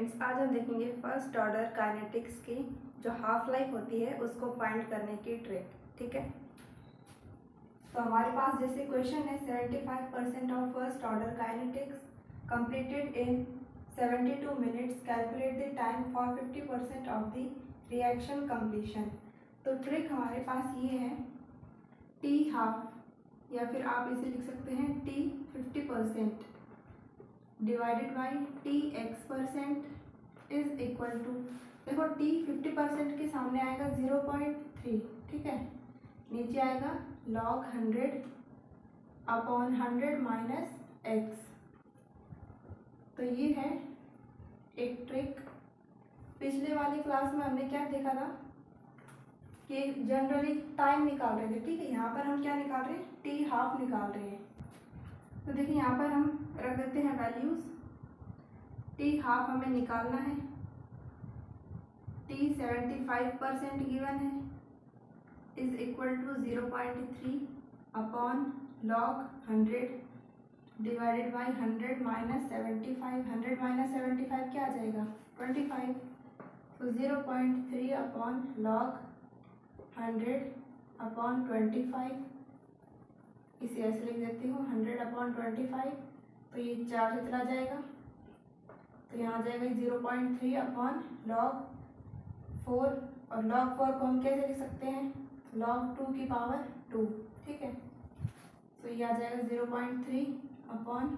Students, आज हम देखेंगे फर्स्ट ऑर्डर काइनेटिक्स की जो हाफ लाइफ होती है उसको फाइंड करने की ट्रिक। ठीक है, तो हमारे पास जैसे क्वेश्चन है 75% of first order kinetics completed in 72 minutes, calculate the time for 50% of the reaction completion. तो ट्रिक हमारे पास ये है, टी हाफ या फिर आप इसे लिख सकते हैं T 50% divided by T x% is equal to, देखो टी 50% के सामने आएगा 0.3, ठीक है, नीचे आएगा log 100 अपॉन 100 माइनस एक्स। तो ये है एक ट्रिक। पिछले वाली क्लास में हमने क्या देखा था कि जनरली टाइम निकाल रहे थे, ठीक है, यहाँ पर हम क्या निकाल रहे हैं, टी हाफ निकाल रहे हैं। तो देखिए यहाँ पर हम रख देते हैं वैल्यूज। टी हाफ हमें निकालना है, टी 75% गिवन है, is equal to 0.3 upon log 100 divided by 100 minus 75। 100 minus 75 क्या आ जाएगा, 25। तो 0.3 अपॉन लॉग 100 अपॉन 25, इसे ऐसे लिख देती हूँ 100 अपॉन 25। तो ये 4 से चला जाएगा, तो यहाँ आ जाएगा 0.3 अपॉन लॉग 4, और लॉग 4 को हम कैसे लिख सकते हैं, लॉग 2 की पावर 2, ठीक है। तो ये आ जाएगा 0.3 अपॉन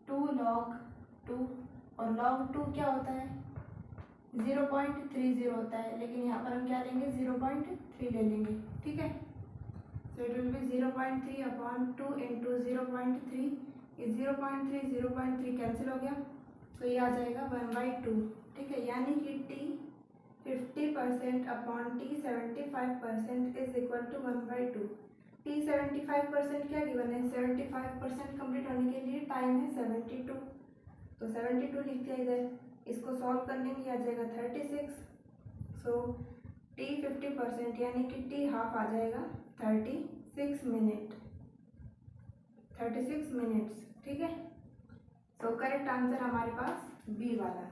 2 लॉग 2, और लॉग 2 क्या होता है, 0.30 होता है, लेकिन यहाँ पर हम क्या लेंगे, 0.3 ले लेंगे, ठीक है। So it will be 0.3 upon 2 into 0.3 is 0.3 cancel हो गया, तो ये आ जाएगा 1/2, ठीक है। यानी कि t 50% upon t 75% is equal to 1/2। t 75% क्या गिवन है, 75% कंप्लीट होने के लिए टाइम है 72, तो 72 लिख दिया इधर। इसको सॉल्व करने में आ जाएगा 36। सो t 50% यानी कि t हाफ आ जाएगा 36 मिनट्स, ठीक है। तो करेक्ट आंसर हमारे पास बी वाला।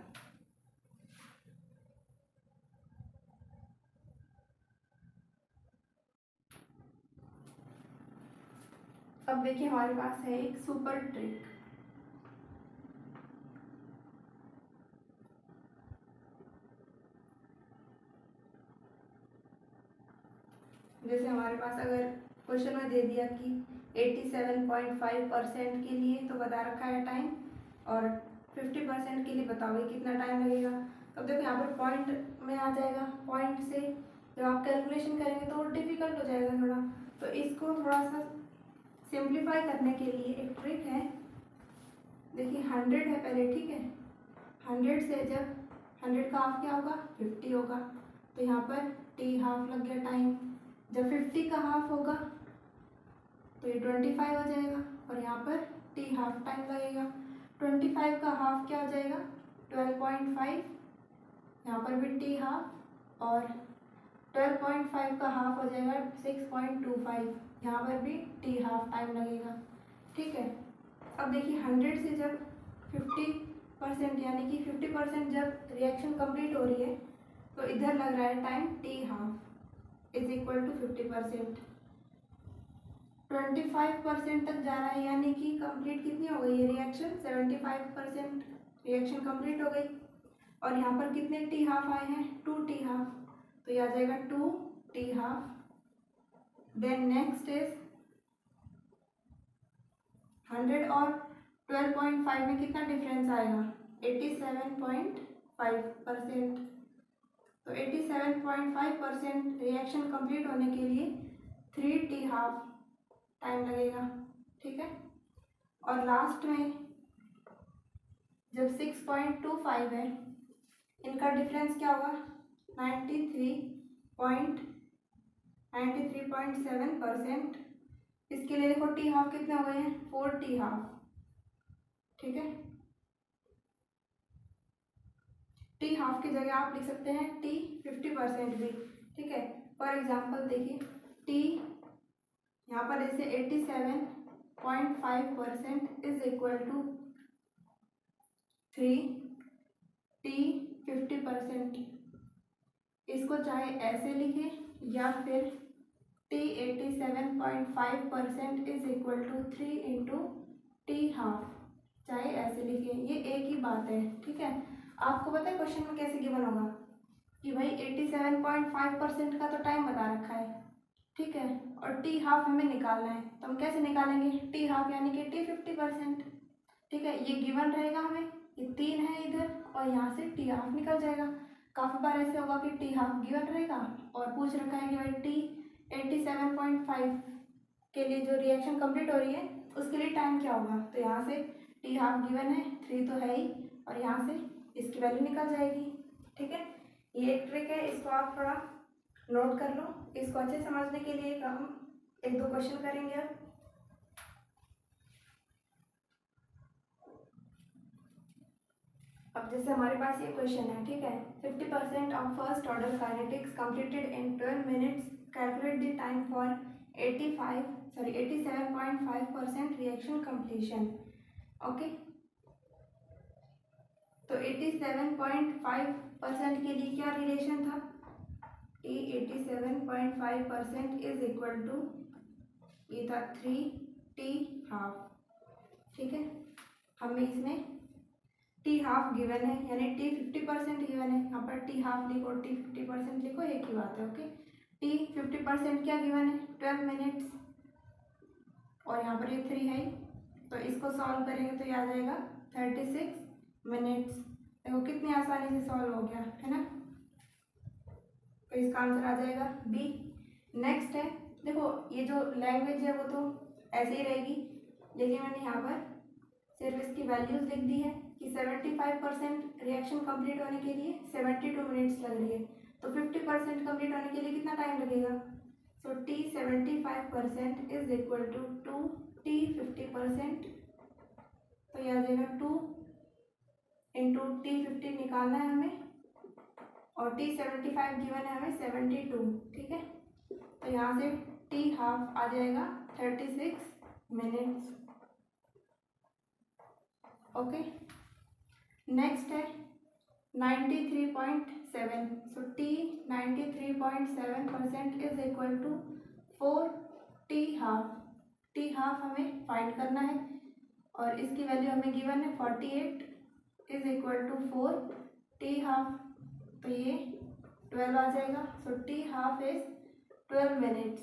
अब देखिए हमारे पास है एक सुपर ट्रिक। जैसे हमारे पास अगर क्वेश्चन में दे दिया कि 87.5% के लिए तो बता रखा है टाइम, और 50% के लिए बताओ भाई कितना टाइम लगेगा। अब देखो यहाँ पर पॉइंट में आ जाएगा, पॉइंट से जब आप कैलकुलेशन करेंगे तो डिफिकल्ट हो जाएगा थोड़ा। तो इसको थोड़ा सा सिंप्लीफाई करने के लिए एक ट्रिक है। देखिए 100 है पहले, ठीक है, 100 से जब 100 का हाफ क्या होगा, 50 होगा, तो यहाँ पर टी हाफ लग गया टाइम। जब 50 का हाफ होगा तो ये 25 हो जाएगा, और यहाँ पर टी हाफ टाइम लगेगा। 25 का हाफ क्या हो जाएगा, 12.5, यहाँ पर भी टी हाफ, और 12.5 का हाफ हो जाएगा 6.25, यहाँ पर भी टी हाफ टाइम लगेगा, ठीक है। अब देखिए 100 से जब 50% यानी कि 50% जब रिएक्शन कंप्लीट हो रही है तो इधर लग रहा है time T half is equal to 50%। 25% तक जा रहा है, यानी कि कंप्लीट कितनी हो गई है रिएक्शन, 75% रिएक्शन कंप्लीट हो गई, और यहाँ पर कितने टी हाफ आए हैं, 2 टी हाफ, तो ये आ जाएगा 2 T half. Then next is 100 और 12.5 में कितना डिफरेंस आएगा, 87.5%। तो 87.5% रिएक्शन कंप्लीट होने के लिए 3 टी हाफ टाइम लगेगा, ठीक है। और लास्ट में जब 6.25 है, इनका डिफरेंस क्या होगा, 93.7%। इसके लिए देखो टी हाफ कितने हो गए हैं, 4 टी हाफ, ठीक है। टी हाफ की जगह आप लिख सकते हैं टी 50% भी, ठीक है। फॉर एग्जाम्पल देखिए टी यहाँ पर जैसे 87.5% इज इक्वल टू 3 T 50%, इसको चाहे ऐसे लिखे या फिर T 87.5% is equal to 3 into T half, चाहे ऐसे लिखे, ये एक ही बात है। ठीक है, आपको पता है क्वेश्चन में कैसे गिवन होगा कि भाई 87.5% का तो टाइम बता रखा है, ठीक है, और टी हाफ हमें निकालना है, तो हम कैसे निकालेंगे, टी हाफ यानी कि T 50%। ठीक है, ये गिवन रहेगा हमें, ये 3 है इधर और यहाँ से टी हाफ निकल जाएगा। काफ़ी बार ऐसे होगा कि टी हाफ गिवन रहेगा और पूछ रखा है कि भाई T 87.5 के लिए जो रिएक्शन कंप्लीट हो रही है उसके लिए टाइम क्या होगा, तो यहाँ से टी हाफ गिवन है, 3 तो है ही, और यहाँ से इसकी वैल्यू निकल जाएगी। ठीक है, ये एक ट्रिक है, इसको आप थोड़ा नोट कर लो। इसको अच्छे समझने के लिए हम 1-2 क्वेश्चन करेंगे। अब जैसे हमारे पास ये क्वेश्चन है, ठीक है, 50% of first order kinetics completed in 12 minutes, calculate the time for 87.5% reaction completion. Okay, तो 87.5% के लिए क्या रिलेशन था, T 87.5% इज इक्वल टू, ये था 3 T हाफ। ठीक है, हमें इसमें टी हाफ गिवन है यानी T 50% गिवन है, यहाँ पर टी हाफ लिखो T 50% लिखो, एक ही बात है। ओके, T 50% क्या गिवन है, 12 मिनट्स, और यहाँ पर ये 3 है, तो इसको सॉल्व करेंगे तो ये आ जाएगा 36 मिनट्स। देखो कितनी आसानी से सॉल्व हो गया है ना, तो इसका आंसर आ जाएगा बी। नेक्स्ट है, देखो ये जो लैंग्वेज है वो तो ऐसे ही रहेगी, लेकिन मैंने यहाँ पर सिर्फ इसकी वैल्यूज लिख दी है कि 75% रिएक्शन कंप्लीट होने के लिए 72 मिनट्स लग रही है, तो 50% कंप्लीट होने के लिए कितना टाइम लगेगा, so T 75% is equal to 2T 50%, तो यह आ जाएगा 2 इंटू T 50 निकालना है हमें, और T 75 गिवन है हमें 72। ठीक है, तो यहाँ से T हाफ आ जाएगा 36 मिनट्स। ओके, नेक्स्ट है 93.7, so T 93.7% is equal to 4T half. T half हमें फाइंड करना है और इसकी वैल्यू हमें गिवन है 48 is equal to 4T half, तो ये 12 आ जाएगा, सो T हाफ इज 12 मिनट्स।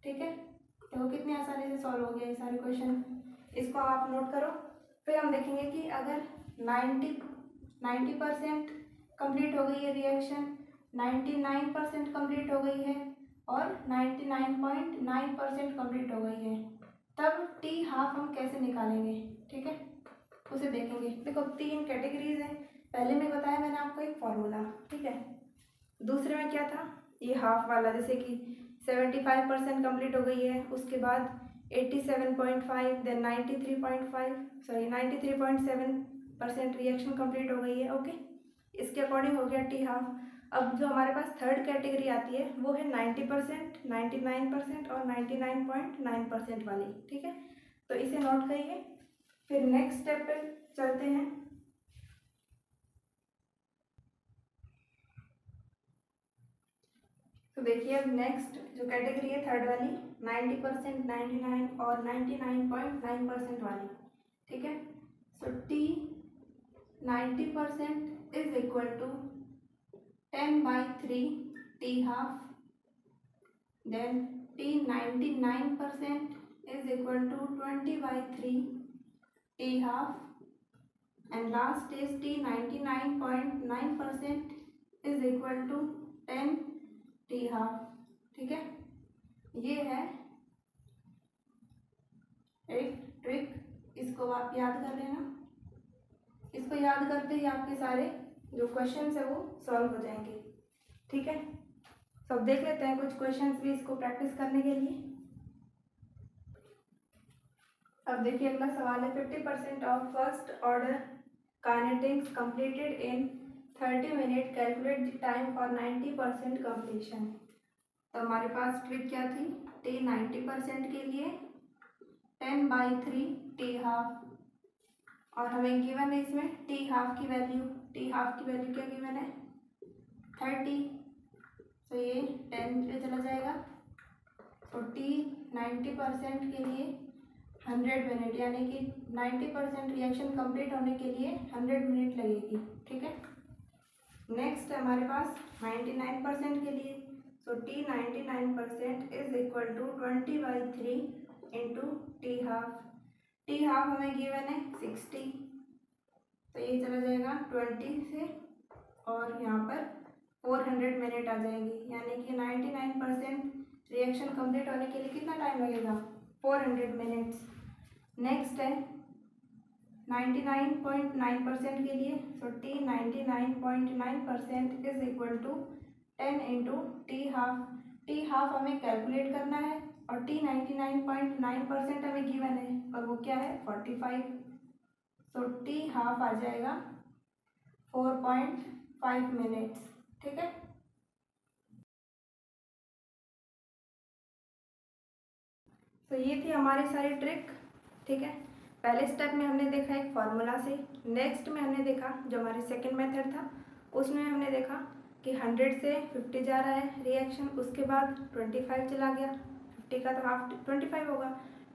ठीक है, तो कितनी आसानी से सॉल्व हो गया ये सारे क्वेश्चन, इसको आप नोट करो। फिर हम देखेंगे कि अगर 90% कंप्लीट हो गई है रिएक्शन, 99% कंप्लीट हो गई है और 99.9% कंप्लीट हो गई है, तब टी हाफ हम कैसे निकालेंगे। ठीक है, उसे देखेंगे। देखो 3 कैटेगरीज हैं, पहले में बताया मैंने आपको एक फॉर्मूला, ठीक है, दूसरे में क्या था, ये हाफ वाला, जैसे कि 75% कंप्लीट हो गई है, उसके बाद 87.5, देन 93.7% रिएक्शन कंप्लीट हो गई है। ओके, इसके अकॉर्डिंग हो गया टी हाफ। अब जो हमारे पास थर्ड कैटेगरी आती है वो है 90%, 99% और 99.9% वाली। ठीक है, तो इसे नोट करिए। फिर नेक्स्ट स्टेप पे चलते हैं। तो देखिए अब नेक्स्ट जो कैटेगरी है थर्ड वाली, 90%, 99 और 99.9% वाली। ठीक है, so T 90% is equal to 10/3 T half, then T 99% is equal to 20/3 T half, and last is T 99.9% is equal to 10 T half. ठीक है, ये है एक ट्रिक, इसको आप याद कर लेना। इसको याद करते ही आपके सारे जो क्वेश्चंस है वो सॉल्व हो जाएंगे। ठीक है, तो अब देख लेते हैं कुछ क्वेश्चंस भी इसको प्रैक्टिस करने के लिए। अब देखिए अगला सवाल है 50% of first order kinetics completed in 30 minute, calculate the time for 90% completion. तो हमारे पास ट्रिक क्या थी, T 90% के लिए 10/3 T हाफ, और हमें गिवन है इसमें टी हाफ की वैल्यू क्या गिवन है 30, तो ये 10 पे चला जाएगा। तो टी 90% के लिए 100 मिनट, यानी कि 90% रिएक्शन कंप्लीट होने के लिए 100 मिनट लगेगी, ठीक है। नेक्स्ट है हमारे पास 99% के लिए। So T 99% is equal to 20/3 into T half हमें गिवन है 60, तो ये चला जाएगा 20 से और यहाँ पर 400 मिनट आ जाएंगी, यानी कि 99% रिएक्शन कंप्लीट होने के लिए कितना टाइम लगेगा 400 मिनट्स। नेक्स्ट है 99.9% के लिए। So T 99.9% is equal to 10 into T half हमें कैलकुलेट करना है और टी 99.9% हमें गिवन है और वो क्या है 45। सो टी हाफ आ जाएगा 4.5 मिनट्स, ठीक है। तो ये थी हमारी सारी ट्रिक, ठीक है। पहले स्टेप में हमने देखा एक फार्मूला से, नेक्स्ट में हमने देखा जो हमारी सेकंड मेथड था उसमें हमने देखा कि 100 से 50 जा रहा है रिएक्शन, उसके बाद 25 चला गया, 50 का तो हाफ 25 होगा,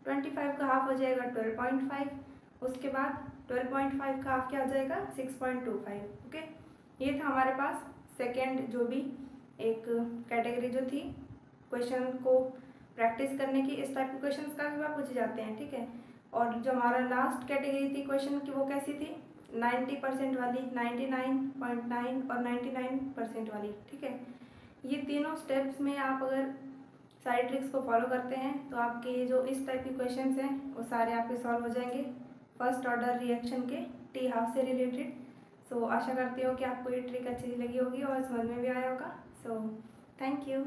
25 का हाफ हो जाएगा 12.5, उसके बाद 12.5 का हाफ क्या हो जाएगा 6.25, ओके। ये था हमारे पास सेकेंड जो भी एक कैटेगरी जो थी क्वेश्चन को प्रैक्टिस करने की। इस टाइप के क्वेश्चंस काफ़ी बार पूछे जाते हैं, ठीक है। और जो हमारा लास्ट कैटेगरी थी क्वेश्चन की वो कैसी थी 90% वाली, 99.9 और 99% वाली, ठीक है। ये तीनों स्टेप्स में आप अगर सारी ट्रिक्स को फॉलो करते हैं तो आपके जो इस टाइप के क्वेश्चंस हैं वो सारे आपके सॉल्व हो जाएंगे फर्स्ट ऑर्डर रिएक्शन के टी हाफ से रिलेटेड। सो आशा करती हूँ कि आपको ये ट्रिक अच्छी लगी होगी और समझ में भी आया होगा। So thank you.